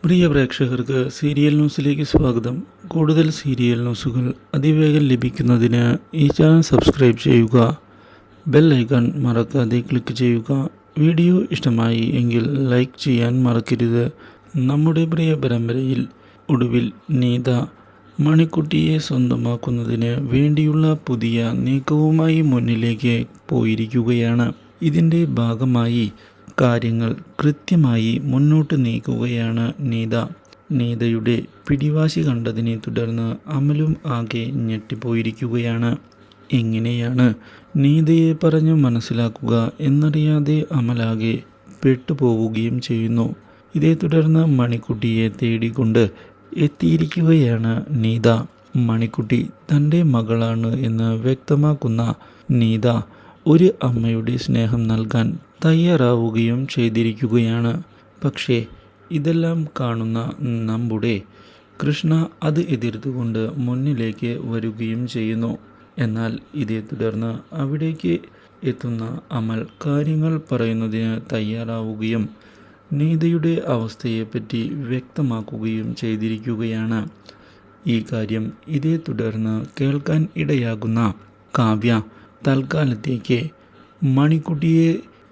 പ്രിയ പ്രേക്ഷകർക്ക് സീരിയൽ ന്യൂസിലേക്ക് സ്വാഗതം. കൂടുതൽ സീരിയൽ ന്യൂസുകൾ അതിവേഗം ലഭിക്കുന്നതിന് ഈ ചാനൽ സബ്സ്ക്രൈബ് ചെയ്യുക. ബെൽ ഐക്കൺ മറക്കാതെ ക്ലിക്ക് ചെയ്യുക. വീഡിയോ ഇഷ്ടമായി എങ്കിൽ ലൈക്ക് ചെയ്യാൻ മറക്കരുത്. നമ്മുടെ പ്രിയ പരമ്പരയിൽ ഒടുവിൽ നീത മണിക്കുട്ടിയെ സ്വന്തമാക്കുന്നതിന് വേണ്ടിയുള്ള പുതിയ നീക്കവുമായി മുന്നിലേക്ക് പോയിരിക്കുകയാണ്. ഇതിൻ്റെ ഭാഗമായി കാര്യങ്ങൾ കൃത്യമായി മുന്നോട്ട് നീക്കുകയാണ് നീത. നീതയുടെ പിടിവാശി കണ്ടതിനെ തുടർന്ന് അമലും ആകെ ഞെട്ടിപ്പോയിരിക്കുകയാണ്. എങ്ങനെയാണ് നീതയെ പറഞ്ഞു മനസ്സിലാക്കുക എന്നറിയാതെ അമലാകെ പെട്ടുപോവുകയും ചെയ്യുന്നു. ഇതേ തുടർന്ന് മണിക്കുട്ടിയെ തേടിക്കൊണ്ട് എത്തിയിരിക്കുകയാണ് നീത. മണിക്കുട്ടി തൻ്റെ മകളാണ് എന്ന് വ്യക്തമാക്കുന്ന നീത ഒരു അമ്മയുടെ സ്നേഹം നൽകാൻ തയ്യാറാവുകയും ചെയ്തിരിക്കുകയാണ്. പക്ഷേ ഇതെല്ലാം കാണുന്ന നമ്മുടെ കൃഷ്ണ അത് എതിർത്തുകൊണ്ട് മുന്നിലേക്ക് വരികയും ചെയ്യുന്നു. എന്നാൽ ഇതേ തുടർന്ന് അവിടേക്ക് എത്തുന്ന അമൽ കാര്യങ്ങൾ പറയുന്നതിന് തയ്യാറാവുകയും നീതയുടെ അവസ്ഥയെപ്പറ്റി വ്യക്തമാക്കുകയും ചെയ്തിരിക്കുകയാണ്. ഈ കാര്യം ഇതേ തുടർന്ന് കേൾക്കാൻ ഇടയാകുന്ന കാവ്യ തൽക്കാലത്തേക്ക് മണിക്കുട്ടിയെ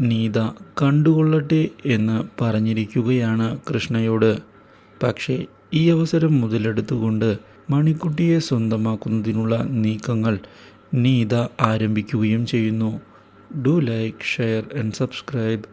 നീത കണ്ടുകൊള്ളട്ടെ എന്ന് പറഞ്ഞിരിക്കുകയാണ് കൃഷ്ണയോട്. പക്ഷേ ഈ അവസരം മുതലെടുത്തുകൊണ്ട് മണിക്കുട്ടിയെ സ്വന്തമാക്കുന്നതിനുള്ള നീക്കങ്ങൾ നീത ആരംഭിക്കുകയും ചെയ്യുന്നു. Do like, share and subscribe.